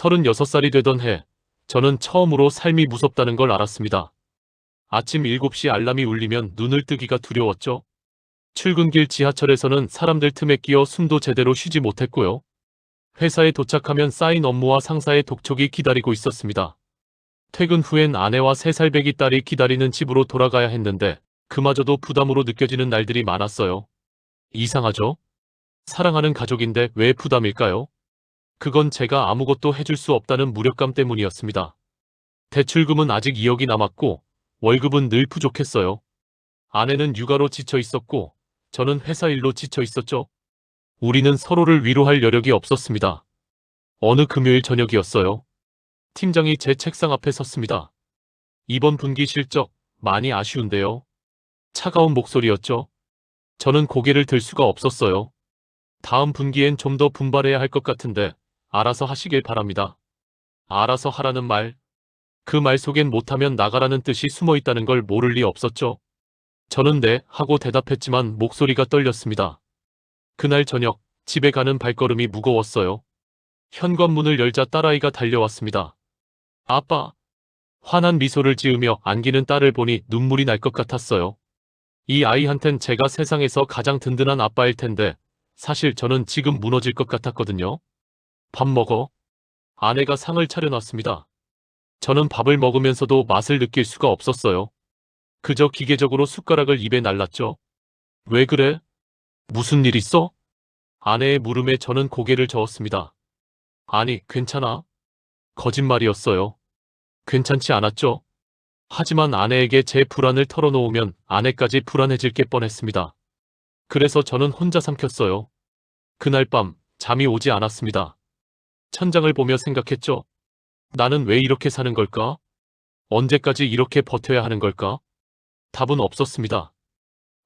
36살이 되던 해, 저는 처음으로 삶이 무섭다는 걸 알았습니다. 아침 7시 알람이 울리면 눈을 뜨기가 두려웠죠. 출근길 지하철에서는 사람들 틈에 끼어 숨도 제대로 쉬지 못했고요. 회사에 도착하면 쌓인 업무와 상사의 독촉이 기다리고 있었습니다. 퇴근 후엔 아내와 3살 배기 딸이 기다리는 집으로 돌아가야 했는데 그마저도 부담으로 느껴지는 날들이 많았어요. 이상하죠? 사랑하는 가족인데 왜 부담일까요? 그건 제가 아무것도 해줄 수 없다는 무력감 때문이었습니다. 대출금은 아직 2억이 남았고 월급은 늘 부족했어요. 아내는 육아로 지쳐 있었고 저는 회사 일로 지쳐 있었죠. 우리는 서로를 위로할 여력이 없었습니다. 어느 금요일 저녁이었어요. 팀장이 제 책상 앞에 섰습니다. 이번 분기 실적 많이 아쉬운데요. 차가운 목소리였죠. 저는 고개를 들 수가 없었어요. 다음 분기엔 좀 더 분발해야 할 것 같은데 알아서 하시길 바랍니다. 알아서 하라는 말. 그 말 속엔 못하면 나가라는 뜻이 숨어 있다는 걸 모를 리 없었죠. 저는 네 하고 대답했지만 목소리가 떨렸습니다. 그날 저녁 집에 가는 발걸음이 무거웠어요. 현관문을 열자 딸아이가 달려왔습니다. 아빠. 환한 미소를 지으며 안기는 딸을 보니 눈물이 날 것 같았어요. 이 아이한텐 제가 세상에서 가장 든든한 아빠일 텐데 사실 저는 지금 무너질 것 같았거든요. 밥 먹어. 아내가 상을 차려놨습니다. 저는 밥을 먹으면서도 맛을 느낄 수가 없었어요. 그저 기계적으로 숟가락을 입에 날랐죠. 왜 그래? 무슨 일 있어? 아내의 물음에 저는 고개를 저었습니다. 아니, 괜찮아. 거짓말이었어요. 괜찮지 않았죠? 하지만 아내에게 제 불안을 털어놓으면 아내까지 불안해질 게 뻔했습니다. 그래서 저는 혼자 삼켰어요. 그날 밤 잠이 오지 않았습니다. 천장을 보며 생각했죠. 나는 왜 이렇게 사는 걸까? 언제까지 이렇게 버텨야 하는 걸까? 답은 없었습니다.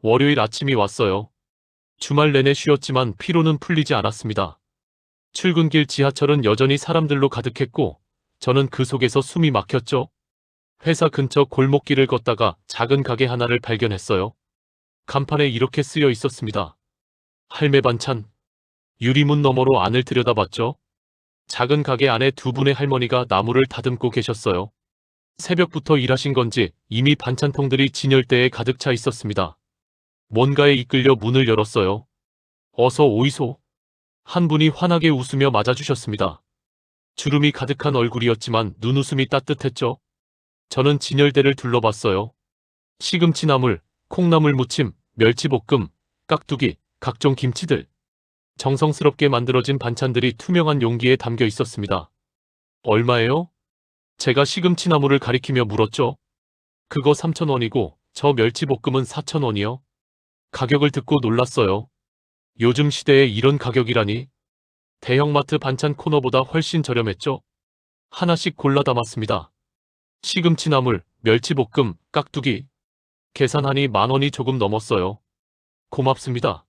월요일 아침이 왔어요. 주말 내내 쉬었지만 피로는 풀리지 않았습니다. 출근길 지하철은 여전히 사람들로 가득했고 저는 그 속에서 숨이 막혔죠. 회사 근처 골목길을 걷다가 작은 가게 하나를 발견했어요. 간판에 이렇게 쓰여 있었습니다. 할매 반찬. 유리문 너머로 안을 들여다봤죠. 작은 가게 안에 두 분의 할머니가 나무를 다듬고 계셨어요. 새벽부터 일하신 건지 이미 반찬통들이 진열대에 가득 차 있었습니다. 뭔가에 이끌려 문을 열었어요. 어서 오이소. 한 분이 환하게 웃으며 맞아주셨습니다. 주름이 가득한 얼굴이었지만 눈웃음이 따뜻했죠. 저는 진열대를 둘러봤어요. 시금치나물, 콩나물 무침, 멸치볶음, 깍두기, 각종 김치들. 정성스럽게 만들어진 반찬들이 투명한 용기에 담겨 있었습니다. 얼마예요? 제가 시금치나물을 가리키며 물었죠. 그거 3,000원이고 저 멸치볶음은 4,000원이요. 가격을 듣고 놀랐어요. 요즘 시대에 이런 가격이라니. 대형마트 반찬 코너보다 훨씬 저렴했죠. 하나씩 골라 담았습니다. 시금치나물, 멸치볶음, 깍두기. 계산하니 10,000원이 조금 넘었어요. 고맙습니다.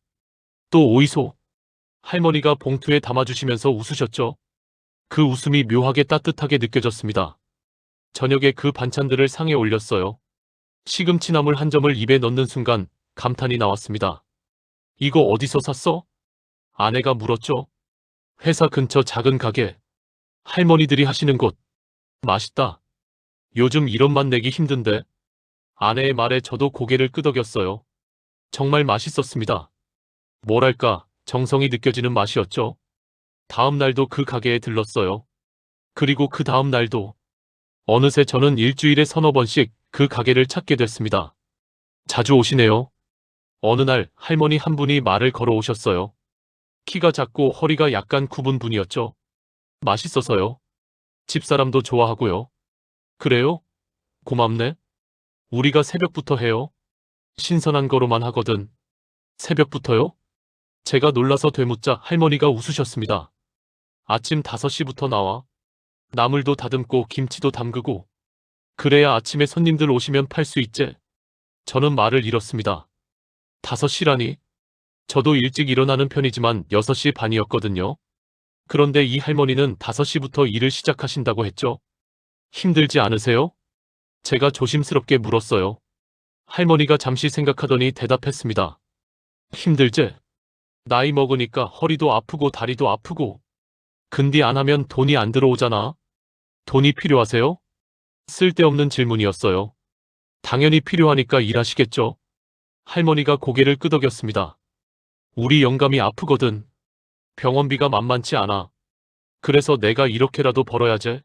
또 오이소. 할머니가 봉투에 담아주시면서 웃으셨죠. 그 웃음이 묘하게 따뜻하게 느껴졌습니다. 저녁에 그 반찬들을 상에 올렸어요. 시금치나물 한 점을 입에 넣는 순간 감탄이 나왔습니다. 이거 어디서 샀어? 아내가 물었죠. 회사 근처 작은 가게. 할머니들이 하시는 곳. 맛있다. 요즘 이런 맛 내기 힘든데. 아내의 말에 저도 고개를 끄덕였어요. 정말 맛있었습니다. 뭐랄까, 정성이 느껴지는 맛이었죠. 다음 날도 그 가게에 들렀어요. 그리고 그 다음 날도. 어느새 저는 일주일에 3~4번씩 그 가게를 찾게 됐습니다. 자주 오시네요. 어느 날 할머니 한 분이 말을 걸어오셨어요. 키가 작고 허리가 약간 굽은 분이었죠. 맛있어서요. 집사람도 좋아하고요. 그래요? 고맙네. 우리가 새벽부터 해요. 신선한 거로만 하거든. 새벽부터요? 제가 놀라서 되묻자 할머니가 웃으셨습니다. 아침 5시부터 나와. 나물도 다듬고 김치도 담그고. 그래야 아침에 손님들 오시면 팔 수 있지. 저는 말을 잃었습니다. 5시라니? 저도 일찍 일어나는 편이지만 6시 반이었거든요. 그런데 이 할머니는 5시부터 일을 시작하신다고 했죠. 힘들지 않으세요? 제가 조심스럽게 물었어요. 할머니가 잠시 생각하더니 대답했습니다. 힘들지? 나이 먹으니까 허리도 아프고 다리도 아프고. 근디 안 하면 돈이 안 들어오잖아. 돈이 필요하세요? 쓸데없는 질문이었어요. 당연히 필요하니까 일하시겠죠. 할머니가 고개를 끄덕였습니다. 우리 영감이 아프거든. 병원비가 만만치 않아. 그래서 내가 이렇게라도 벌어야지.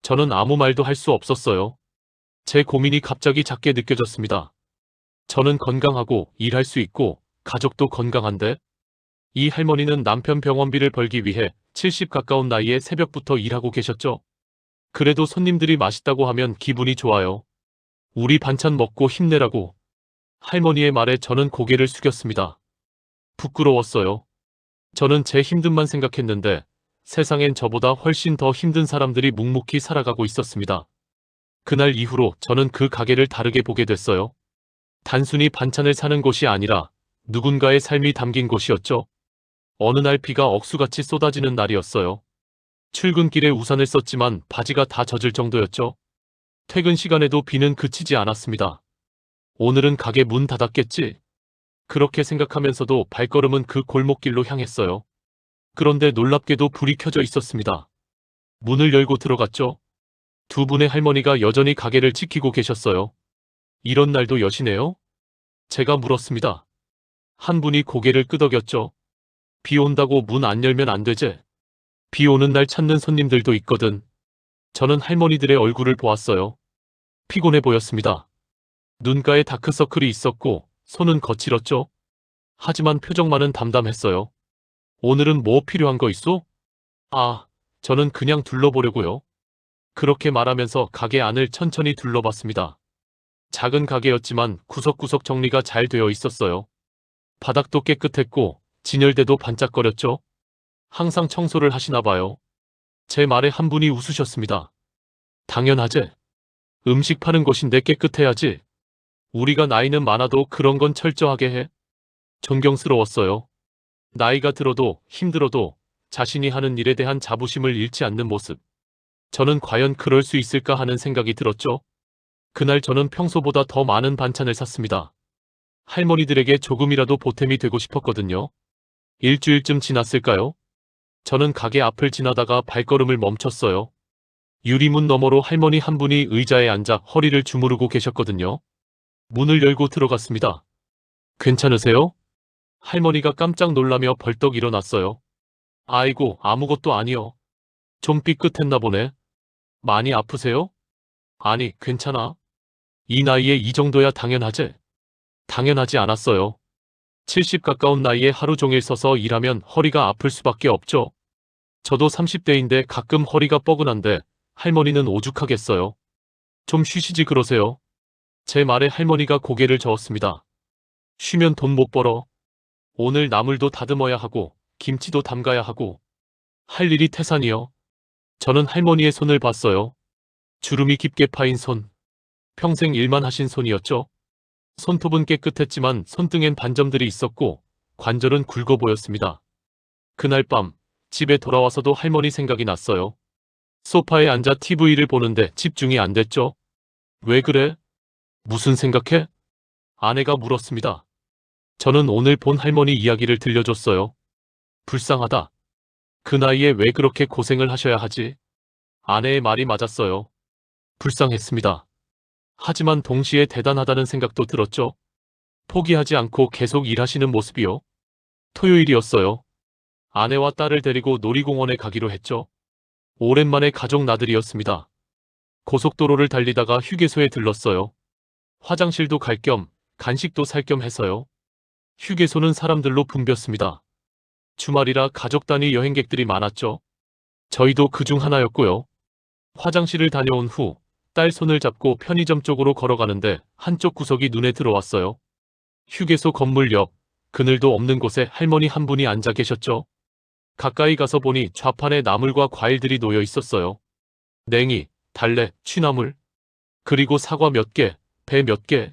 저는 아무 말도 할 수 없었어요. 제 고민이 갑자기 작게 느껴졌습니다. 저는 건강하고 일할 수 있고 가족도 건강한데 이 할머니는 남편 병원비를 벌기 위해 70 가까운 나이에 새벽부터 일하고 계셨죠. 그래도 손님들이 맛있다고 하면 기분이 좋아요. 우리 반찬 먹고 힘내라고. 할머니의 말에 저는 고개를 숙였습니다. 부끄러웠어요. 저는 제 힘듦만 생각했는데 세상엔 저보다 훨씬 더 힘든 사람들이 묵묵히 살아가고 있었습니다. 그날 이후로 저는 그 가게를 다르게 보게 됐어요. 단순히 반찬을 사는 곳이 아니라 누군가의 삶이 담긴 곳이었죠. 어느 날 비가 억수같이 쏟아지는 날이었어요. 출근길에 우산을 썼지만 바지가 다 젖을 정도였죠. 퇴근 시간에도 비는 그치지 않았습니다. 오늘은 가게 문 닫았겠지? 그렇게 생각하면서도 발걸음은 그 골목길로 향했어요. 그런데 놀랍게도 불이 켜져 있었습니다. 문을 열고 들어갔죠. 두 분의 할머니가 여전히 가게를 지키고 계셨어요. 이런 날도 여시네요? 제가 물었습니다. 한 분이 고개를 끄덕였죠. 비 온다고 문 안 열면 안 되지. 비 오는 날 찾는 손님들도 있거든. 저는 할머니들의 얼굴을 보았어요. 피곤해 보였습니다. 눈가에 다크서클이 있었고 손은 거칠었죠. 하지만 표정만은 담담했어요. 오늘은 뭐 필요한 거 있어? 아, 저는 그냥 둘러보려고요. 그렇게 말하면서 가게 안을 천천히 둘러봤습니다. 작은 가게였지만 구석구석 정리가 잘 되어 있었어요. 바닥도 깨끗했고 진열대도 반짝거렸죠. 항상 청소를 하시나 봐요. 제 말에 한 분이 웃으셨습니다. 당연하지. 음식 파는 곳인데 깨끗해야지. 우리가 나이는 많아도 그런 건 철저하게 해. 존경스러웠어요. 나이가 들어도 힘들어도 자신이 하는 일에 대한 자부심을 잃지 않는 모습. 저는 과연 그럴 수 있을까 하는 생각이 들었죠. 그날 저는 평소보다 더 많은 반찬을 샀습니다. 할머니들에게 조금이라도 보탬이 되고 싶었거든요. 일주일쯤 지났을까요? 저는 가게 앞을 지나다가 발걸음을 멈췄어요. 유리문 너머로 할머니 한 분이 의자에 앉아 허리를 주무르고 계셨거든요. 문을 열고 들어갔습니다. 괜찮으세요? 할머니가 깜짝 놀라며 벌떡 일어났어요. 아이고, 아무것도 아니요. 좀 삐끗했나 보네. 많이 아프세요? 아니, 괜찮아. 이 나이에 이 정도야 당연하지. 당연하지 않았어요. 70 가까운 나이에 하루 종일 서서 일하면 허리가 아플 수밖에 없죠. 저도 30대인데 가끔 허리가 뻐근한데 할머니는 오죽하겠어요. 좀 쉬시지 그러세요. 제 말에 할머니가 고개를 저었습니다. 쉬면 돈 못 벌어. 오늘 나물도 다듬어야 하고 김치도 담가야 하고 할 일이 태산이요. 저는 할머니의 손을 봤어요. 주름이 깊게 파인 손. 평생 일만 하신 손이었죠. 손톱은 깨끗했지만 손등엔 반점들이 있었고 관절은 굵어 보였습니다. 그날 밤 집에 돌아와서도 할머니 생각이 났어요. 소파에 앉아 TV를 보는데 집중이 안 됐죠. 왜 그래? 무슨 생각해? 아내가 물었습니다. 저는 오늘 본 할머니 이야기를 들려줬어요. 불쌍하다. 그 나이에 왜 그렇게 고생을 하셔야 하지? 아내의 말이 맞았어요. 불쌍했습니다. 하지만 동시에 대단하다는 생각도 들었죠. 포기하지 않고 계속 일하시는 모습이요. 토요일이었어요. 아내와 딸을 데리고 놀이공원에 가기로 했죠. 오랜만에 가족 나들이였습니다. 고속도로를 달리다가 휴게소에 들렀어요. 화장실도 갈 겸 간식도 살 겸 해서요. 휴게소는 사람들로 붐볐습니다. 주말이라 가족 단위 여행객들이 많았죠. 저희도 그중 하나였고요. 화장실을 다녀온 후 딸 손을 잡고 편의점 쪽으로 걸어가는데 한쪽 구석이 눈에 들어왔어요. 휴게소 건물 옆 그늘도 없는 곳에 할머니 한 분이 앉아 계셨죠. 가까이 가서 보니 좌판에 나물과 과일들이 놓여 있었어요. 냉이, 달래, 취나물, 그리고 사과 몇 개, 배 몇 개.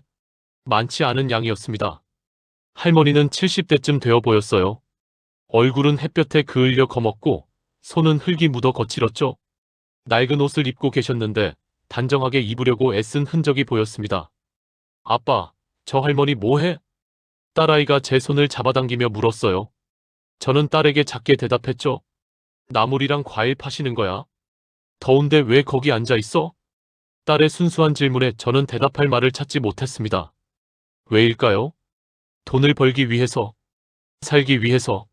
많지 않은 양이었습니다. 할머니는 70대쯤 되어 보였어요. 얼굴은 햇볕에 그을려 검었고 손은 흙이 묻어 거칠었죠. 낡은 옷을 입고 계셨는데 단정하게 입으려고 애쓴 흔적이 보였습니다. 아빠, 저 할머니 뭐해? 딸아이가 제 손을 잡아당기며 물었어요. 저는 딸에게 작게 대답했죠. 나물이랑 과일 파시는 거야? 더운데 왜 거기 앉아 있어? 딸의 순수한 질문에 저는 대답할 말을 찾지 못했습니다. 왜일까요? 돈을 벌기 위해서, 살기 위해서.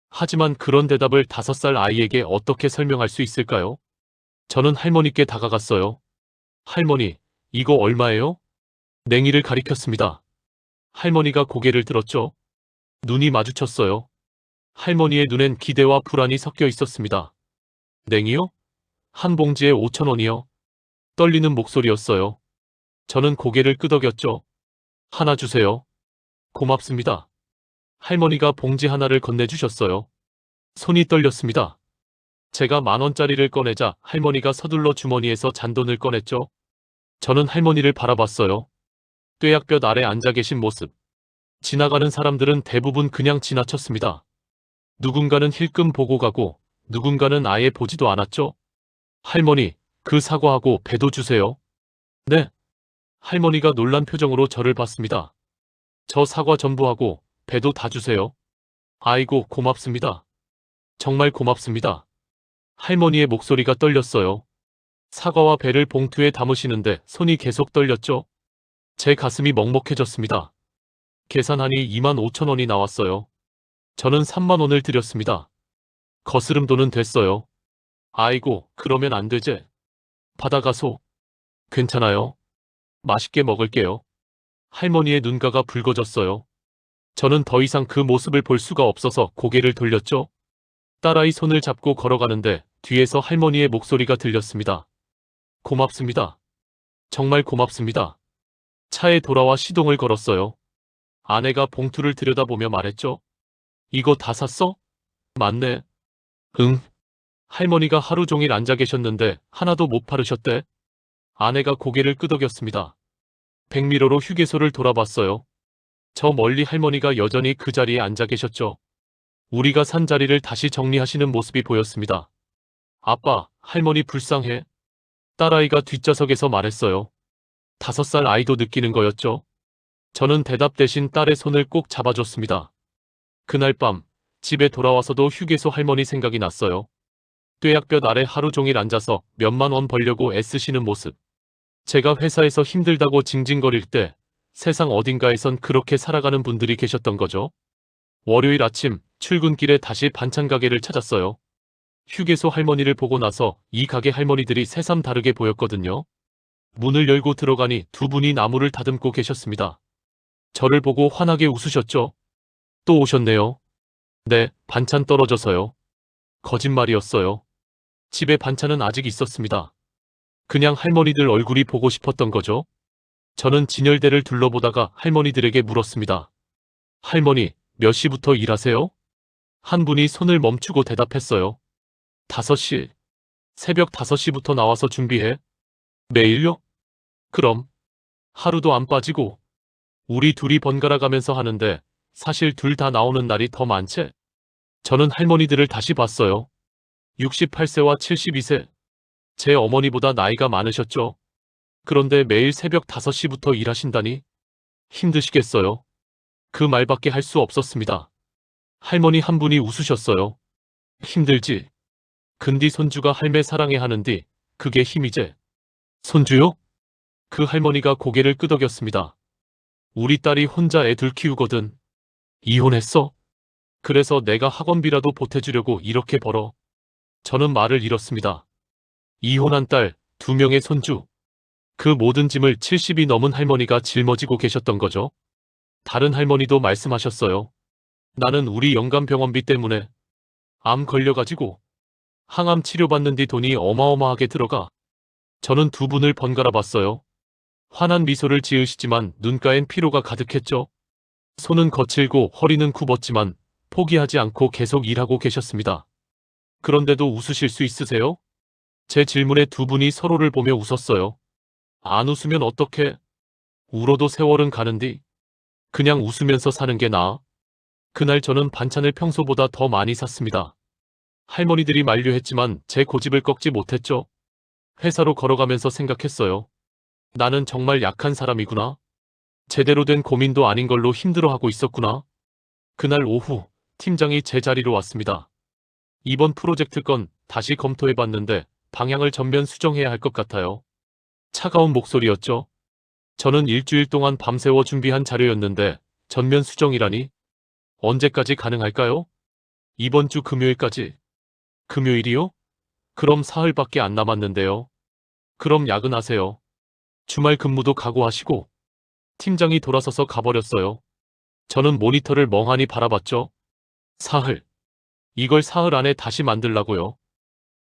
하지만 그런 대답을 5살 아이에게 어떻게 설명할 수 있을까요? 저는 할머니께 다가갔어요. 할머니, 이거 얼마예요? 냉이를 가리켰습니다. 할머니가 고개를 들었죠. 눈이 마주쳤어요. 할머니의 눈엔 기대와 불안이 섞여 있었습니다. 냉이요? 한 봉지에 5,000원이요. 떨리는 목소리였어요. 저는 고개를 끄덕였죠. 하나 주세요. 고맙습니다. 할머니가 봉지 하나를 건네주셨어요. 손이 떨렸습니다. 제가 10,000원짜리를 꺼내자 할머니가 서둘러 주머니에서 잔돈을 꺼냈죠. 저는 할머니를 바라봤어요. 뙤약볕 아래 앉아 계신 모습. 지나가는 사람들은 대부분 그냥 지나쳤습니다. 누군가는 힐끔 보고 가고 누군가는 아예 보지도 않았죠. 할머니, 그 사과하고 배도 주세요. 네. 할머니가 놀란 표정으로 저를 봤습니다. 저 사과 전부하고 배도 다 주세요. 아이고, 고맙습니다. 정말 고맙습니다. 할머니의 목소리가 떨렸어요. 사과와 배를 봉투에 담으시는데 손이 계속 떨렸죠. 제 가슴이 먹먹해졌습니다. 계산하니 25,000원이 나왔어요. 저는 30,000원을 드렸습니다. 거스름 돈은 됐어요. 아이고, 그러면 안 되지. 받아가소. 괜찮아요. 맛있게 먹을게요. 할머니의 눈가가 붉어졌어요. 저는 더 이상 그 모습을 볼 수가 없어서 고개를 돌렸죠. 딸아이 손을 잡고 걸어가는데 뒤에서 할머니의 목소리가 들렸습니다. 고맙습니다. 정말 고맙습니다. 차에 돌아와 시동을 걸었어요. 아내가 봉투를 들여다보며 말했죠. 이거 다 샀어? 맞네. 응. 할머니가 하루 종일 앉아 계셨는데 하나도 못 바르셨대. 아내가 고개를 끄덕였습니다. 백미러로 휴게소를 돌아봤어요. 저 멀리 할머니가 여전히 그 자리에 앉아 계셨죠. 우리가 산 자리를 다시 정리하시는 모습이 보였습니다. 아빠, 할머니 불쌍해. 딸아이가 뒷좌석에서 말했어요. 5살 아이도 느끼는 거였죠. 저는 대답 대신 딸의 손을 꼭 잡아줬습니다. 그날 밤, 집에 돌아와서도 휴게소 할머니 생각이 났어요. 뙤약볕 아래 하루 종일 앉아서 몇만 원 벌려고 애쓰시는 모습. 제가 회사에서 힘들다고 징징거릴 때 세상 어딘가에선 그렇게 살아가는 분들이 계셨던 거죠. 월요일 아침 출근길에 다시 반찬 가게를 찾았어요. 휴게소 할머니를 보고 나서 이 가게 할머니들이 새삼 다르게 보였거든요. 문을 열고 들어가니 두 분이 나무를 다듬고 계셨습니다. 저를 보고 환하게 웃으셨죠. 또 오셨네요. 네, 반찬 떨어져서요. 거짓말이었어요. 집에 반찬은 아직 있었습니다. 그냥 할머니들 얼굴이 보고 싶었던 거죠. 저는 진열대를 둘러보다가 할머니들에게 물었습니다. 할머니, 몇 시부터 일하세요? 한 분이 손을 멈추고 대답했어요. 5시. 새벽 5시부터 나와서 준비해. 매일요? 그럼. 하루도 안 빠지고. 우리 둘이 번갈아 가면서 하는데 사실 둘 다 나오는 날이 더 많지? 저는 할머니들을 다시 봤어요. 68세와 72세. 제 어머니보다 나이가 많으셨죠. 그런데 매일 새벽 5시부터 일하신다니? 힘드시겠어요. 그 말밖에 할 수 없었습니다. 할머니 한 분이 웃으셨어요. 힘들지. 근디 손주가 할매 사랑해 하는디 그게 힘이제. 손주요? 그 할머니가 고개를 끄덕였습니다. 우리 딸이 혼자 애 둘 키우거든. 이혼했어? 그래서 내가 학원비라도 보태주려고 이렇게 벌어. 저는 말을 잃었습니다. 이혼한 딸, 2명의 손주. 그 모든 짐을 70이 넘은 할머니가 짊어지고 계셨던 거죠. 다른 할머니도 말씀하셨어요. 나는 우리 영감병원비 때문에 암 걸려가지고 항암 치료받는 뒤 돈이 어마어마하게 들어가. 저는 두 분을 번갈아 봤어요. 환한 미소를 지으시지만 눈가엔 피로가 가득했죠. 손은 거칠고 허리는 굽었지만 포기하지 않고 계속 일하고 계셨습니다. 그런데도 웃으실 수 있으세요? 제 질문에 두 분이 서로를 보며 웃었어요. 안 웃으면 어떡해? 울어도 세월은 가는디. 그냥 웃으면서 사는 게 나아. 그날 저는 반찬을 평소보다 더 많이 샀습니다. 할머니들이 만류했지만 제 고집을 꺾지 못했죠. 회사로 걸어가면서 생각했어요. 나는 정말 약한 사람이구나. 제대로 된 고민도 아닌 걸로 힘들어하고 있었구나. 그날 오후 팀장이 제 자리로 왔습니다. 이번 프로젝트 건 다시 검토해봤는데 방향을 전면 수정해야 할 것 같아요. 차가운 목소리였죠. 저는 일주일 동안 밤새워 준비한 자료였는데 전면 수정이라니? 언제까지 가능할까요? 이번 주 금요일까지. 금요일이요? 그럼 사흘밖에 안 남았는데요. 그럼 야근하세요. 주말 근무도 각오하시고. 팀장이 돌아서서 가버렸어요. 저는 모니터를 멍하니 바라봤죠. 사흘. 이걸 사흘 안에 다시 만들라고요.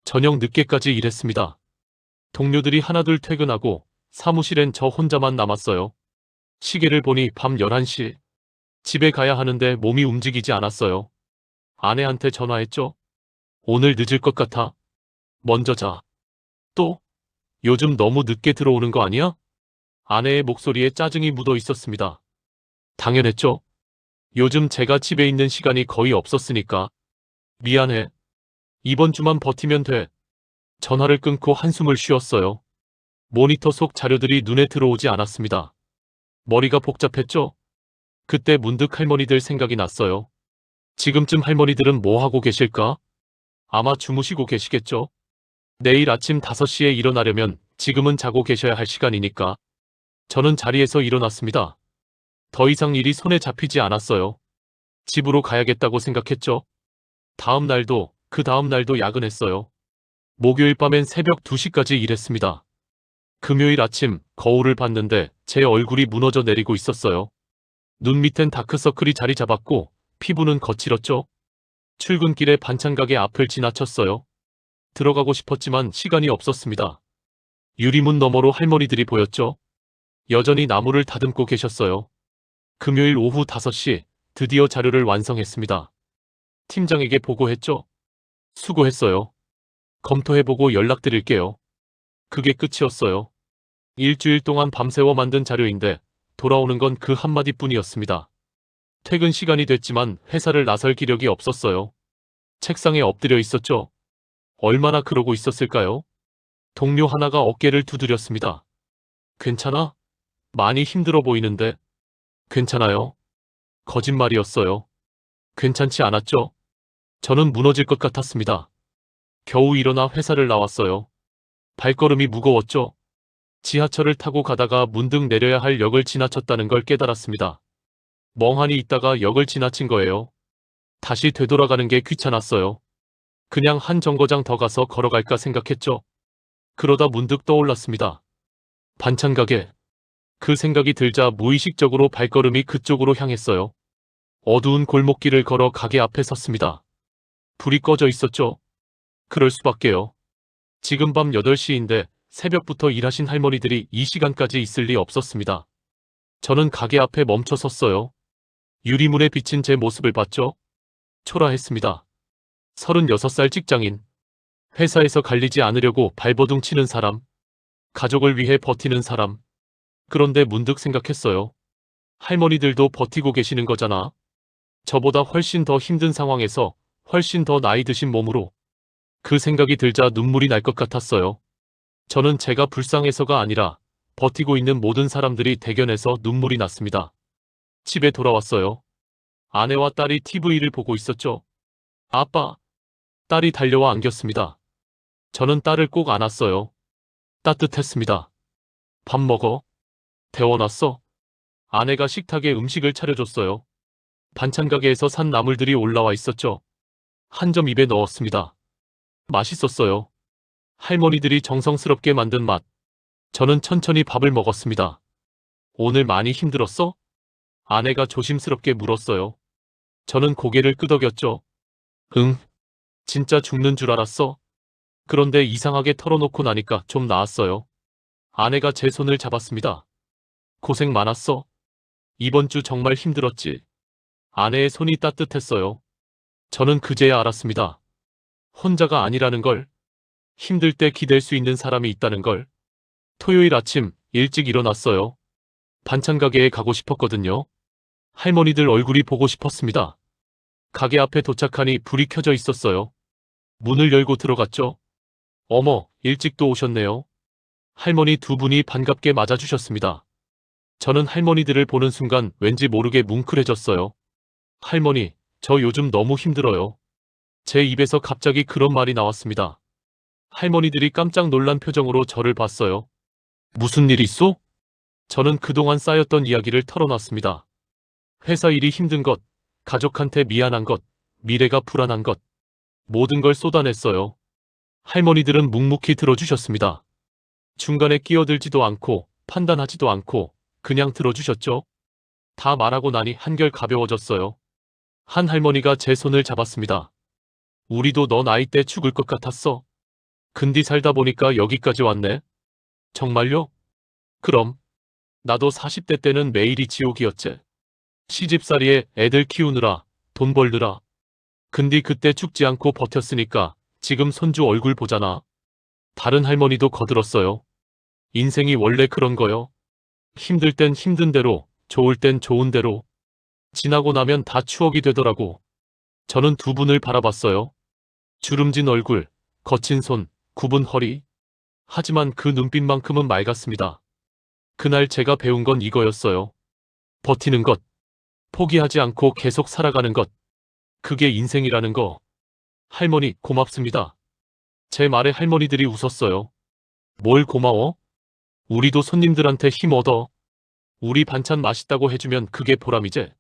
저녁 늦게까지 일했습니다. 동료들이 하나둘 퇴근하고 사무실엔 저 혼자만 남았어요. 시계를 보니 밤 11시. 집에 가야 하는데 몸이 움직이지 않았어요. 아내한테 전화했죠. 오늘 늦을 것 같아. 먼저 자. 또? 요즘 너무 늦게 들어오는 거 아니야? 아내의 목소리에 짜증이 묻어 있었습니다. 당연했죠. 요즘 제가 집에 있는 시간이 거의 없었으니까. 미안해. 이번 주만 버티면 돼. 전화를 끊고 한숨을 쉬었어요. 모니터 속 자료들이 눈에 들어오지 않았습니다. 머리가 복잡했죠? 그때 문득 할머니들 생각이 났어요. 지금쯤 할머니들은 뭐 하고 계실까? 아마 주무시고 계시겠죠? 내일 아침 5시에 일어나려면 지금은 자고 계셔야 할 시간이니까. 저는 자리에서 일어났습니다. 더 이상 일이 손에 잡히지 않았어요. 집으로 가야겠다고 생각했죠. 다음 날도 그 다음 날도 야근했어요. 목요일 밤엔 새벽 2시까지 일했습니다. 금요일 아침 거울을 봤는데 제 얼굴이 무너져 내리고 있었어요. 눈 밑엔 다크서클이 자리 잡았고 피부는 거칠었죠. 출근길에 반찬가게 앞을 지나쳤어요. 들어가고 싶었지만 시간이 없었습니다. 유리문 너머로 할머니들이 보였죠. 여전히 나무를 다듬고 계셨어요. 금요일 오후 5시 드디어 자료를 완성했습니다. 팀장에게 보고했죠. 수고했어요. 검토해보고 연락드릴게요. 그게 끝이었어요. 일주일 동안 밤새워 만든 자료인데 돌아오는 건 그 한마디뿐이었습니다. 퇴근 시간이 됐지만 회사를 나설 기력이 없었어요. 책상에 엎드려 있었죠. 얼마나 그러고 있었을까요? 동료 하나가 어깨를 두드렸습니다. 괜찮아? 많이 힘들어 보이는데. 괜찮아요. 거짓말이었어요. 괜찮지 않았죠? 저는 무너질 것 같았습니다. 겨우 일어나 회사를 나왔어요. 발걸음이 무거웠죠. 지하철을 타고 가다가 문득 내려야 할 역을 지나쳤다는 걸 깨달았습니다. 멍하니 있다가 역을 지나친 거예요. 다시 되돌아가는 게 귀찮았어요. 그냥 한 정거장 더 가서 걸어갈까 생각했죠. 그러다 문득 떠올랐습니다. 반찬 가게. 그 생각이 들자 무의식적으로 발걸음이 그쪽으로 향했어요. 어두운 골목길을 걸어 가게 앞에 섰습니다. 불이 꺼져 있었죠. 그럴 수밖에요. 지금 밤 8시인데 새벽부터 일하신 할머니들이 이 시간까지 있을 리 없었습니다. 저는 가게 앞에 멈춰 섰어요. 유리문에 비친 제 모습을 봤죠. 초라했습니다. 36살 직장인. 회사에서 갈리지 않으려고 발버둥 치는 사람. 가족을 위해 버티는 사람. 그런데 문득 생각했어요. 할머니들도 버티고 계시는 거잖아. 저보다 훨씬 더 힘든 상황에서 훨씬 더 나이 드신 몸으로. 그 생각이 들자 눈물이 날 것 같았어요. 저는 제가 불쌍해서가 아니라 버티고 있는 모든 사람들이 대견해서 눈물이 났습니다. 집에 돌아왔어요. 아내와 딸이 TV를 보고 있었죠. 아빠. 딸이 달려와 안겼습니다. 저는 딸을 꼭 안았어요. 따뜻했습니다. 밥 먹어. 데워놨어. 아내가 식탁에 음식을 차려줬어요. 반찬 가게에서 산 나물들이 올라와 있었죠. 한 점 입에 넣었습니다. 맛있었어요. 할머니들이 정성스럽게 만든 맛. 저는 천천히 밥을 먹었습니다. 오늘 많이 힘들었어? 아내가 조심스럽게 물었어요. 저는 고개를 끄덕였죠. 응. 진짜 죽는 줄 알았어. 그런데 이상하게 털어놓고 나니까 좀 나았어요. 아내가 제 손을 잡았습니다. 고생 많았어. 이번 주 정말 힘들었지. 아내의 손이 따뜻했어요. 저는 그제야 알았습니다. 혼자가 아니라는 걸. 힘들 때 기댈 수 있는 사람이 있다는 걸. 토요일 아침 일찍 일어났어요. 반찬 가게에 가고 싶었거든요. 할머니들 얼굴이 보고 싶었습니다. 가게 앞에 도착하니 불이 켜져 있었어요. 문을 열고 들어갔죠. 어머, 일찍도 오셨네요. 할머니 두 분이 반갑게 맞아주셨습니다. 저는 할머니들을 보는 순간 왠지 모르게 뭉클해졌어요. 할머니, 저 요즘 너무 힘들어요. 제 입에서 갑자기 그런 말이 나왔습니다. 할머니들이 깜짝 놀란 표정으로 저를 봤어요. 무슨 일 있어? 저는 그동안 쌓였던 이야기를 털어놨습니다. 회사 일이 힘든 것, 가족한테 미안한 것, 미래가 불안한 것, 모든 걸 쏟아냈어요. 할머니들은 묵묵히 들어주셨습니다. 중간에 끼어들지도 않고 판단하지도 않고 그냥 들어주셨죠. 다 말하고 나니 한결 가벼워졌어요. 한 할머니가 제 손을 잡았습니다. 우리도 너 나이 때 죽을 것 같았어. 근디 살다 보니까 여기까지 왔네. 정말요? 그럼. 나도 40대 때는 매일이 지옥이었지. 시집살이에 애들 키우느라, 돈 벌느라. 근디 그때 죽지 않고 버텼으니까 지금 손주 얼굴 보잖아. 다른 할머니도 거들었어요. 인생이 원래 그런 거요. 힘들 땐 힘든 대로, 좋을 땐 좋은 대로. 지나고 나면 다 추억이 되더라고. 저는 두 분을 바라봤어요. 주름진 얼굴, 거친 손, 굽은 허리. 하지만 그 눈빛만큼은 맑았습니다. 그날 제가 배운 건 이거였어요. 버티는 것, 포기하지 않고 계속 살아가는 것. 그게 인생이라는 거. 할머니, 고맙습니다. 제 말에 할머니들이 웃었어요. 뭘 고마워? 우리도 손님들한테 힘 얻어. 우리 반찬 맛있다고 해주면 그게 보람이지.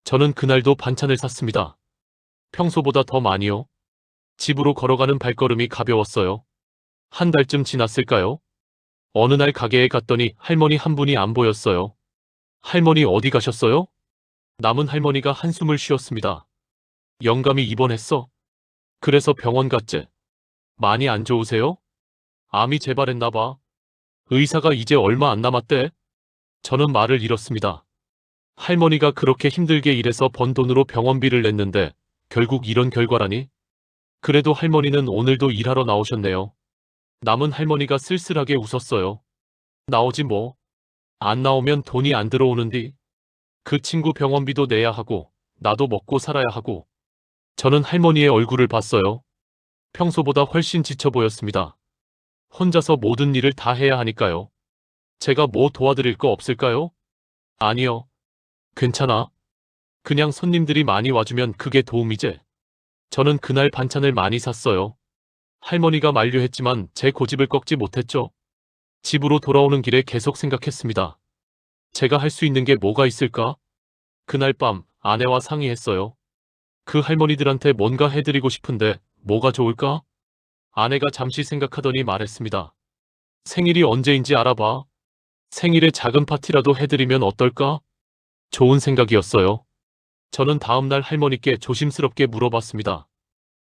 저는 그날도 반찬을 샀습니다. 평소보다 더 많이요. 집으로 걸어가는 발걸음이 가벼웠어요. 한 달쯤 지났을까요? 어느 날 가게에 갔더니 할머니 한 분이 안 보였어요. 할머니 어디 가셨어요? 남은 할머니가 한숨을 쉬었습니다. 영감이 입원했어. 그래서 병원 갔지. 많이 안 좋으세요? 암이 재발했나 봐. 의사가 이제 얼마 안 남았대. 저는 말을 잃었습니다. 할머니가 그렇게 힘들게 일해서 번 돈으로 병원비를 냈는데 결국 이런 결과라니? 그래도 할머니는 오늘도 일하러 나오셨네요. 남은 할머니가 쓸쓸하게 웃었어요. 나오지 뭐. 안 나오면 돈이 안 들어오는디. 그 친구 병원비도 내야 하고 나도 먹고 살아야 하고. 저는 할머니의 얼굴을 봤어요. 평소보다 훨씬 지쳐 보였습니다. 혼자서 모든 일을 다 해야 하니까요. 제가 뭐 도와드릴 거 없을까요? 아니요. 괜찮아. 그냥 손님들이 많이 와주면 그게 도움이지. 저는 그날 반찬을 많이 샀어요. 할머니가 만류했지만 제 고집을 꺾지 못했죠. 집으로 돌아오는 길에 계속 생각했습니다. 제가 할 수 있는 게 뭐가 있을까? 그날 밤 아내와 상의했어요. 그 할머니들한테 뭔가 해드리고 싶은데 뭐가 좋을까? 아내가 잠시 생각하더니 말했습니다. 생일이 언제인지 알아봐. 생일에 작은 파티라도 해드리면 어떨까? 좋은 생각이었어요. 저는 다음날 할머니께 조심스럽게 물어봤습니다.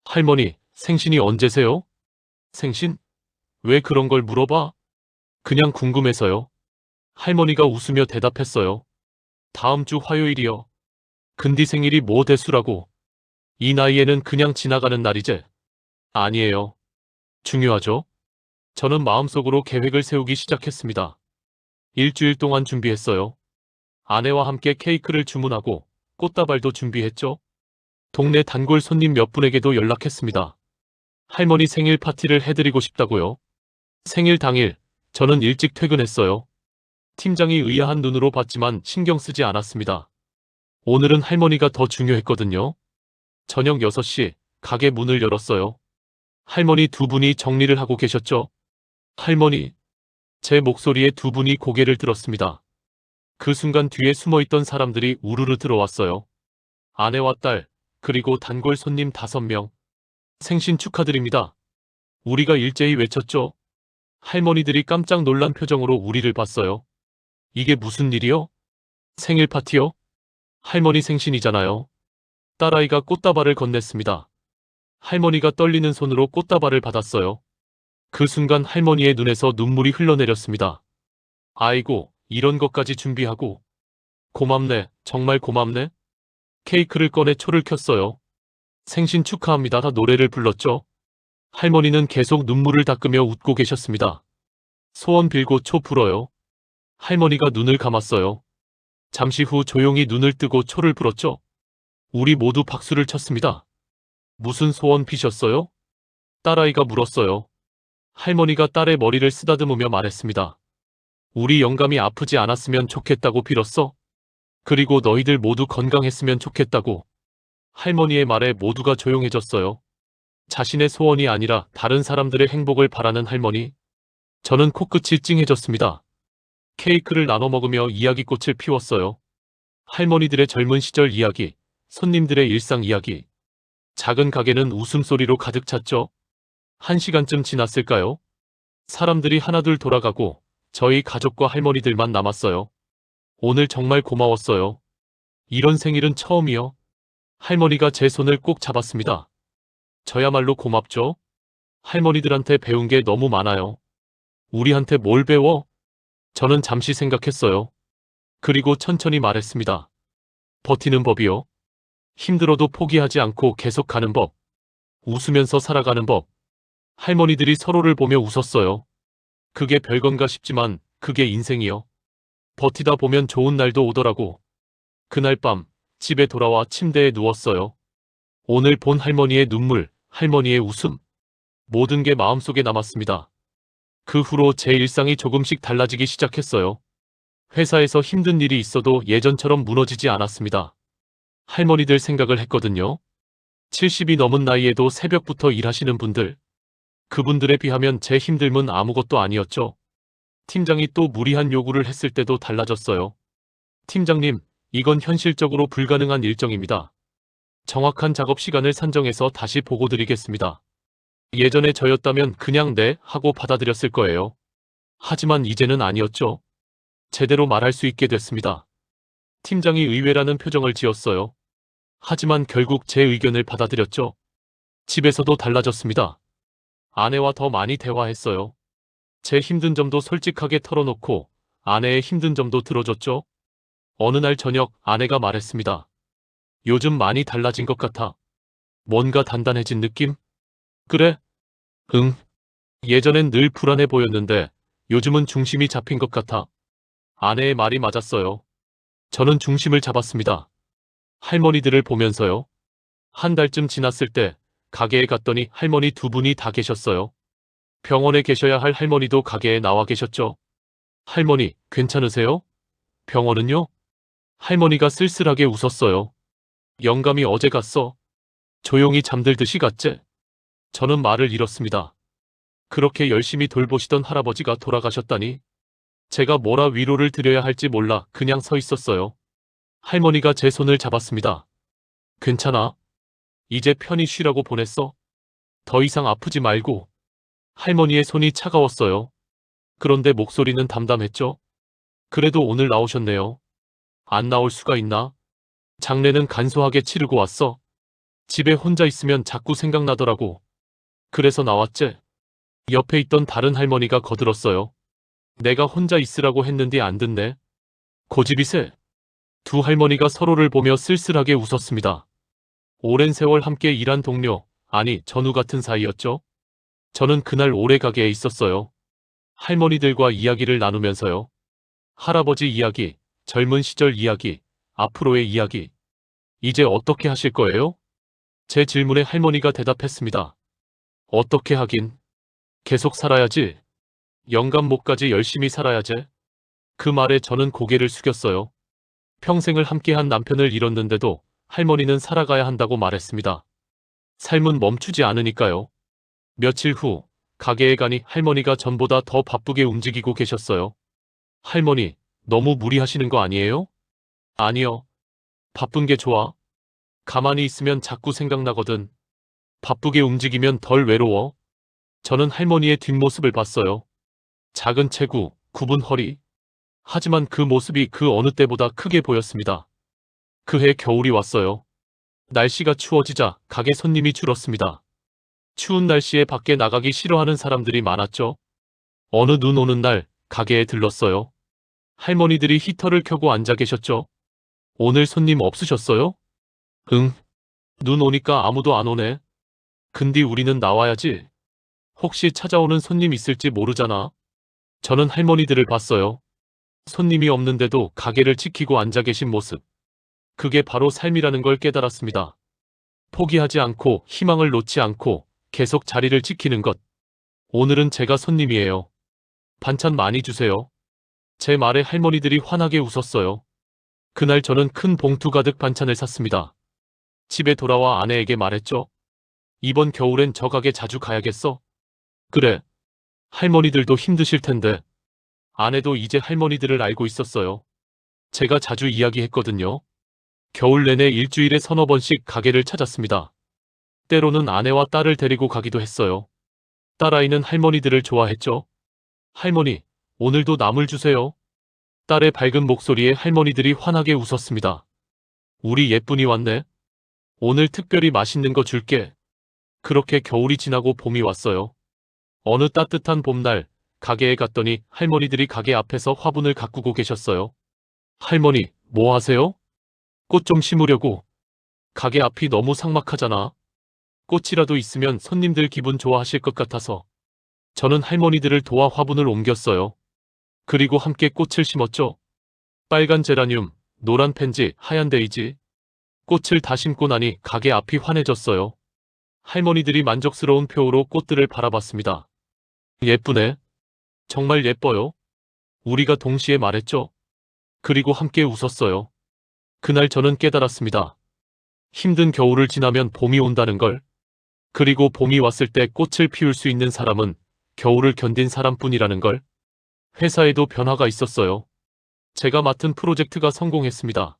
할머니, 생신이 언제세요? 생신? 왜 그런 걸 물어봐? 그냥 궁금해서요. 할머니가 웃으며 대답했어요. 다음 주 화요일이요. 근디 생일이 뭐 대수라고. 이 나이에는 그냥 지나가는 날이지. 아니에요. 중요하죠. 저는 마음속으로 계획을 세우기 시작했습니다. 일주일 동안 준비했어요. 아내와 함께 케이크를 주문하고 꽃다발도 준비했죠. 동네 단골 손님 몇 분에게도 연락했습니다. 할머니 생일 파티를 해드리고 싶다고요. 생일 당일 저는 일찍 퇴근했어요. 팀장이 의아한 눈으로 봤지만 신경 쓰지 않았습니다. 오늘은 할머니가 더 중요했거든요. 저녁 6시 가게 문을 열었어요. 할머니 두 분이 정리를 하고 계셨죠. 할머니. 제 목소리에 두 분이 고개를 들었습니다. 그 순간 뒤에 숨어있던 사람들이 우르르 들어왔어요. 아내와 딸, 그리고 단골 손님 5명. 생신 축하드립니다. 우리가 일제히 외쳤죠. 할머니들이 깜짝 놀란 표정으로 우리를 봤어요. 이게 무슨 일이요? 생일 파티요? 할머니 생신이잖아요. 딸아이가 꽃다발을 건넸습니다. 할머니가 떨리는 손으로 꽃다발을 받았어요. 그 순간 할머니의 눈에서 눈물이 흘러내렸습니다. 아이고, 이런 것까지 준비하고. 고맙네, 정말 고맙네. 케이크를 꺼내 초를 켰어요. 생신 축하합니다. 다 노래를 불렀죠. 할머니는 계속 눈물을 닦으며 웃고 계셨습니다. 소원 빌고 초 불어요. 할머니가 눈을 감았어요. 잠시 후 조용히 눈을 뜨고 초를 불었죠. 우리 모두 박수를 쳤습니다. 무슨 소원 비셨어요? 딸아이가 물었어요. 할머니가 딸의 머리를 쓰다듬으며 말했습니다. 우리 영감이 아프지 않았으면 좋겠다고 빌었어. 그리고 너희들 모두 건강했으면 좋겠다고. 할머니의 말에 모두가 조용해졌어요. 자신의 소원이 아니라 다른 사람들의 행복을 바라는 할머니. 저는 코끝이 찡해졌습니다. 케이크를 나눠 먹으며 이야기꽃을 피웠어요. 할머니들의 젊은 시절 이야기, 손님들의 일상 이야기. 작은 가게는 웃음소리로 가득 찼죠. 1시간쯤 지났을까요? 사람들이 하나둘 돌아가고 저희 가족과 할머니들만 남았어요. 오늘 정말 고마웠어요. 이런 생일은 처음이요. 할머니가 제 손을 꼭 잡았습니다. 저야말로 고맙죠? 할머니들한테 배운 게 너무 많아요. 우리한테 뭘 배워? 저는 잠시 생각했어요. 그리고 천천히 말했습니다. 버티는 법이요. 힘들어도 포기하지 않고 계속 가는 법. 웃으면서 살아가는 법. 할머니들이 서로를 보며 웃었어요. 그게 별건가 싶지만 그게 인생이요. 버티다 보면 좋은 날도 오더라고. 그날 밤 집에 돌아와 침대에 누웠어요. 오늘 본 할머니의 눈물, 할머니의 웃음. 모든 게 마음속에 남았습니다. 그 후로 제 일상이 조금씩 달라지기 시작했어요. 회사에서 힘든 일이 있어도 예전처럼 무너지지 않았습니다. 할머니들 생각을 했거든요. 70이 넘은 나이에도 새벽부터 일하시는 분들. 그분들에 비하면 제 힘듦은 아무것도 아니었죠. 팀장이 또 무리한 요구를 했을 때도 달라졌어요. 팀장님, 이건 현실적으로 불가능한 일정입니다. 정확한 작업 시간을 산정해서 다시 보고 드리겠습니다. 예전에 저였다면 그냥 네 하고 받아들였을 거예요. 하지만 이제는 아니었죠. 제대로 말할 수 있게 됐습니다. 팀장이 의외라는 표정을 지었어요. 하지만 결국 제 의견을 받아들였죠. 집에서도 달라졌습니다. 아내와 더 많이 대화했어요. 제 힘든 점도 솔직하게 털어놓고 아내의 힘든 점도 들어줬죠. 어느 날 저녁 아내가 말했습니다. 요즘 많이 달라진 것 같아. 뭔가 단단해진 느낌? 그래? 응. 예전엔 늘 불안해 보였는데 요즘은 중심이 잡힌 것 같아. 아내의 말이 맞았어요. 저는 중심을 잡았습니다. 할머니들을 보면서요. 한 달쯤 지났을 때 가게에 갔더니 할머니 두 분이 다 계셨어요. 병원에 계셔야 할 할머니도 가게에 나와 계셨죠. 할머니, 괜찮으세요? 병원은요? 할머니가 쓸쓸하게 웃었어요. 영감이 어제 갔어. 조용히 잠들듯이 갔지. 저는 말을 잃었습니다. 그렇게 열심히 돌보시던 할아버지가 돌아가셨다니. 제가 뭐라 위로를 드려야 할지 몰라 그냥 서 있었어요. 할머니가 제 손을 잡았습니다. 괜찮아. 이제 편히 쉬라고 보냈어. 더 이상 아프지 말고. 할머니의 손이 차가웠어요. 그런데 목소리는 담담했죠. 그래도 오늘 나오셨네요. 안 나올 수가 있나? 장례는 간소하게 치르고 왔어. 집에 혼자 있으면 자꾸 생각나더라고. 그래서 나왔지. 옆에 있던 다른 할머니가 거들었어요. 내가 혼자 있으라고 했는데 안 듣네. 고집이세. 두 할머니가 서로를 보며 쓸쓸하게 웃었습니다. 오랜 세월 함께 일한 동료, 아니 전우 같은 사이였죠. 저는 그날 오래 가게에 있었어요. 할머니들과 이야기를 나누면서요. 할아버지 이야기, 젊은 시절 이야기, 앞으로의 이야기. 이제 어떻게 하실 거예요? 제 질문에 할머니가 대답했습니다. 어떻게 하긴. 계속 살아야지. 영감 목까지 열심히 살아야지. 그 말에 저는 고개를 숙였어요. 평생을 함께한 남편을 잃었는데도 할머니는 살아가야 한다고 말했습니다. 삶은 멈추지 않으니까요. 며칠 후 가게에 가니 할머니가 전보다 더 바쁘게 움직이고 계셨어요. 할머니, 너무 무리하시는 거 아니에요? 아니요. 바쁜 게 좋아. 가만히 있으면 자꾸 생각나거든. 바쁘게 움직이면 덜 외로워. 저는 할머니의 뒷모습을 봤어요. 작은 체구, 굽은 허리. 하지만 그 모습이 그 어느 때보다 크게 보였습니다. 그해 겨울이 왔어요. 날씨가 추워지자 가게 손님이 줄었습니다. 추운 날씨에 밖에 나가기 싫어하는 사람들이 많았죠. 어느 눈 오는 날 가게에 들렀어요. 할머니들이 히터를 켜고 앉아 계셨죠. 오늘 손님 없으셨어요? 응. 눈 오니까 아무도 안 오네. 근데 우리는 나와야지. 혹시 찾아오는 손님 있을지 모르잖아. 저는 할머니들을 봤어요. 손님이 없는데도 가게를 지키고 앉아 계신 모습. 그게 바로 삶이라는 걸 깨달았습니다. 포기하지 않고 희망을 놓지 않고 계속 자리를 지키는 것. 오늘은 제가 손님이에요. 반찬 많이 주세요. 제 말에 할머니들이 환하게 웃었어요. 그날 저는 큰 봉투 가득 반찬을 샀습니다. 집에 돌아와 아내에게 말했죠. 이번 겨울엔 저 가게 자주 가야겠어. 그래. 할머니들도 힘드실 텐데. 아내도 이제 할머니들을 알고 있었어요. 제가 자주 이야기했거든요. 겨울 내내 일주일에 서너 번씩 가게를 찾았습니다. 때로는 아내와 딸을 데리고 가기도 했어요. 딸아이는 할머니들을 좋아했죠. 할머니, 오늘도 나물 주세요. 딸의 밝은 목소리에 할머니들이 환하게 웃었습니다. 우리 예쁜이 왔네. 오늘 특별히 맛있는 거 줄게. 그렇게 겨울이 지나고 봄이 왔어요. 어느 따뜻한 봄날, 가게에 갔더니 할머니들이 가게 앞에서 화분을 가꾸고 계셨어요. 할머니, 뭐 하세요? 꽃 좀 심으려고. 가게 앞이 너무 삭막하잖아. 꽃이라도 있으면 손님들 기분 좋아하실 것 같아서. 저는 할머니들을 도와 화분을 옮겼어요. 그리고 함께 꽃을 심었죠. 빨간 제라늄, 노란 펜지, 하얀 데이지. 꽃을 다 심고 나니 가게 앞이 환해졌어요. 할머니들이 만족스러운 표호로 꽃들을 바라봤습니다. 예쁘네. 정말 예뻐요. 우리가 동시에 말했죠. 그리고 함께 웃었어요. 그날 저는 깨달았습니다. 힘든 겨울을 지나면 봄이 온다는 걸. 그리고 봄이 왔을 때 꽃을 피울 수 있는 사람은 겨울을 견딘 사람뿐이라는 걸. 회사에도 변화가 있었어요. 제가 맡은 프로젝트가 성공했습니다.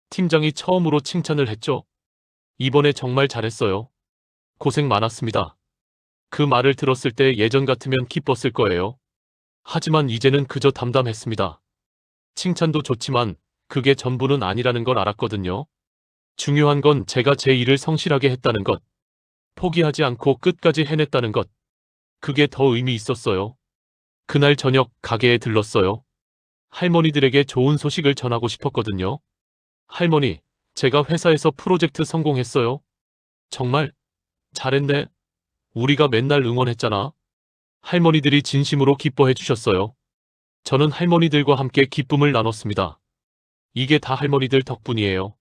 팀장이 처음으로 칭찬을 했죠. 이번에 정말 잘했어요. 고생 많았습니다. 그 말을 들었을 때 예전 같으면 기뻤을 거예요. 하지만 이제는 그저 담담했습니다. 칭찬도 좋지만 그게 전부는 아니라는 걸 알았거든요. 중요한 건 제가 제 일을 성실하게 했다는 것. 포기하지 않고 끝까지 해냈다는 것. 그게 더 의미 있었어요. 그날 저녁 가게에 들렀어요. 할머니들에게 좋은 소식을 전하고 싶었거든요. 할머니, 제가 회사에서 프로젝트 성공했어요. 정말? 잘했네. 우리가 맨날 응원했잖아. 할머니들이 진심으로 기뻐해 주셨어요. 저는 할머니들과 함께 기쁨을 나눴습니다. 이게 다 할머니들 덕분이에요.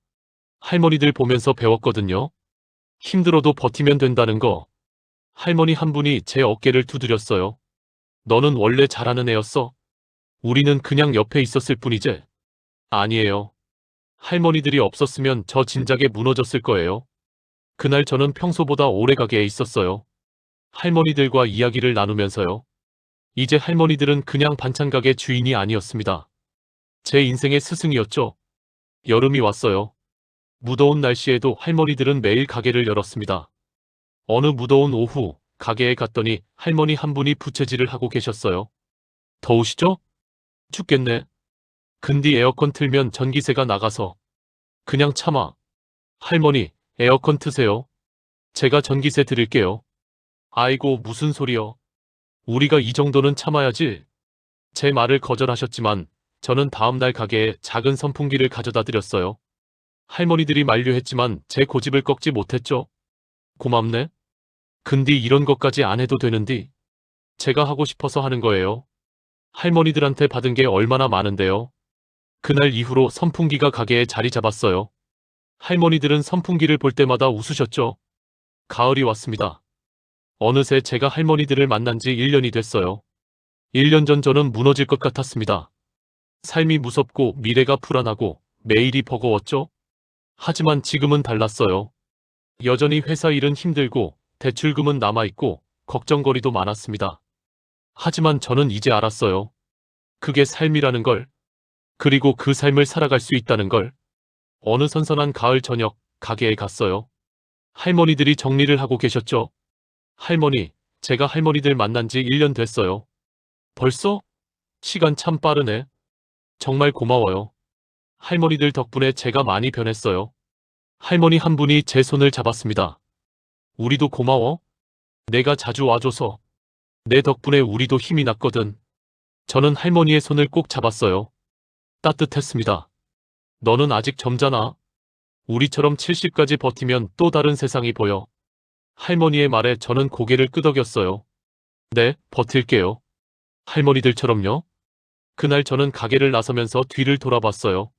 할머니들 보면서 배웠거든요. 힘들어도 버티면 된다는 거. 할머니 한 분이 제 어깨를 두드렸어요. 너는 원래 잘하는 애였어. 우리는 그냥 옆에 있었을 뿐이지. 아니에요. 할머니들이 없었으면 저 진작에 무너졌을 거예요. 그날 저는 평소보다 오래 가게에 있었어요. 할머니들과 이야기를 나누면서요. 이제 할머니들은 그냥 반찬 가게 주인이 아니었습니다. 제 인생의 스승이었죠. 여름이 왔어요. 무더운 날씨에도 할머니들은 매일 가게를 열었습니다. 어느 무더운 오후, 가게에 갔더니 할머니 한 분이 부채질을 하고 계셨어요. 더우시죠? 춥겠네. 근데 에어컨 틀면 전기세가 나가서. 그냥 참아. 할머니, 에어컨 트세요. 제가 전기세 드릴게요. 아이고, 무슨 소리여. 우리가 이 정도는 참아야지. 제 말을 거절하셨지만 저는 다음날 가게에 작은 선풍기를 가져다 드렸어요. 할머니들이 만류했지만 제 고집을 꺾지 못했죠. 고맙네. 근데 이런 것까지 안 해도 되는디. 제가 하고 싶어서 하는 거예요. 할머니들한테 받은 게 얼마나 많은데요. 그날 이후로 선풍기가 가게에 자리 잡았어요. 할머니들은 선풍기를 볼 때마다 웃으셨죠. 가을이 왔습니다. 어느새 제가 할머니들을 만난 지 1년이 됐어요. 1년 전 저는 무너질 것 같았습니다. 삶이 무섭고 미래가 불안하고 매일이 버거웠죠. 하지만 지금은 달랐어요. 여전히 회사 일은 힘들고 대출금은 남아있고 걱정거리도 많았습니다. 하지만 저는 이제 알았어요. 그게 삶이라는 걸. 그리고 그 삶을 살아갈 수 있다는 걸. 어느 선선한 가을 저녁 가게에 갔어요. 할머니들이 정리를 하고 계셨죠. 할머니, 제가 할머니들 만난 지 1년 됐어요. 벌써? 시간 참 빠르네. 정말 고마워요. 할머니들 덕분에 제가 많이 변했어요. 할머니 한 분이 제 손을 잡았습니다. 우리도 고마워. 내가 자주 와줘서. 내 덕분에 우리도 힘이 났거든. 저는 할머니의 손을 꼭 잡았어요. 따뜻했습니다. 너는 아직 젊잖아. 우리처럼 70까지 버티면 또 다른 세상이 보여. 할머니의 말에 저는 고개를 끄덕였어요. 네, 버틸게요. 할머니들처럼요. 그날 저는 가게를 나서면서 뒤를 돌아봤어요.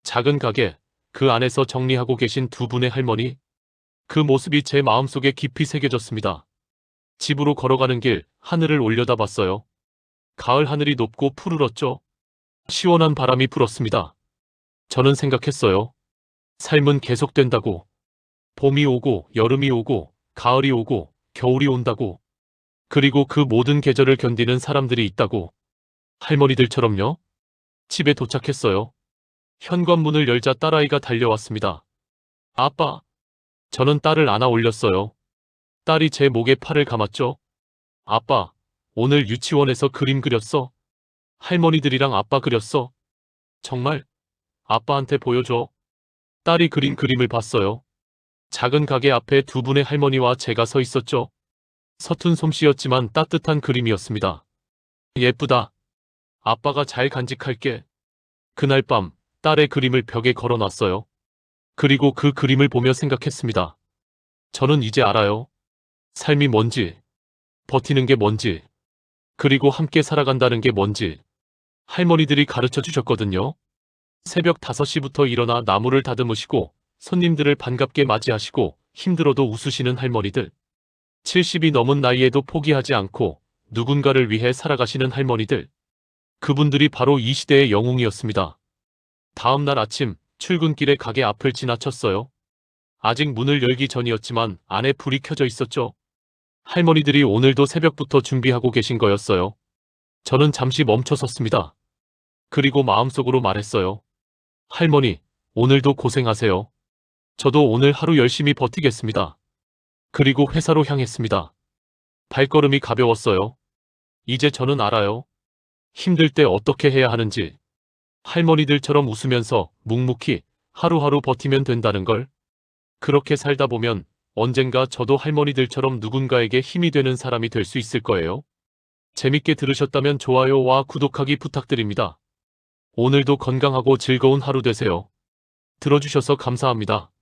작은 가게, 그 안에서 정리하고 계신 두 분의 할머니. 그 모습이 제 마음속에 깊이 새겨졌습니다. 집으로 걸어가는 길, 하늘을 올려다봤어요. 가을 하늘이 높고 푸르렀죠. 시원한 바람이 불었습니다. 저는 생각했어요. 삶은 계속된다고. 봄이 오고 여름이 오고 가을이 오고 겨울이 온다고. 그리고 그 모든 계절을 견디는 사람들이 있다고. 할머니들처럼요. 집에 도착했어요. 현관문을 열자 딸아이가 달려왔습니다. 아빠. 저는 딸을 안아 올렸어요. 딸이 제 목에 팔을 감았죠. 아빠, 오늘 유치원에서 그림 그렸어. 할머니들이랑 아빠 그렸어. 정말? 아빠한테 보여줘. 딸이 그린 그림을 봤어요. 작은 가게 앞에 두 분의 할머니와 제가 서 있었죠. 서툰 솜씨였지만 따뜻한 그림이었습니다. 예쁘다. 아빠가 잘 간직할게. 그날 밤 딸의 그림을 벽에 걸어놨어요. 그리고 그 그림을 보며 생각했습니다. 저는 이제 알아요. 삶이 뭔지, 버티는 게 뭔지, 그리고 함께 살아간다는 게 뭔지 할머니들이 가르쳐 주셨거든요. 새벽 5시부터 일어나 나무를 다듬으시고 손님들을 반갑게 맞이하시고 힘들어도 웃으시는 할머니들. 70이 넘은 나이에도 포기하지 않고 누군가를 위해 살아가시는 할머니들. 그분들이 바로 이 시대의 영웅이었습니다. 다음 날 아침 출근길에 가게 앞을 지나쳤어요. 아직 문을 열기 전이었지만 안에 불이 켜져 있었죠. 할머니들이 오늘도 새벽부터 준비하고 계신 거였어요. 저는 잠시 멈춰섰습니다. 그리고 마음속으로 말했어요. 할머니, 오늘도 고생하세요. 저도 오늘 하루 열심히 버티겠습니다. 그리고 회사로 향했습니다. 발걸음이 가벼웠어요. 이제 저는 알아요. 힘들 때 어떻게 해야 하는지. 할머니들처럼 웃으면서 묵묵히 하루하루 버티면 된다는 걸. 그렇게 살다 보면 언젠가 저도 할머니들처럼 누군가에게 힘이 되는 사람이 될 수 있을 거예요. 재밌게 들으셨다면 좋아요와 구독하기 부탁드립니다. 오늘도 건강하고 즐거운 하루 되세요. 들어주셔서 감사합니다.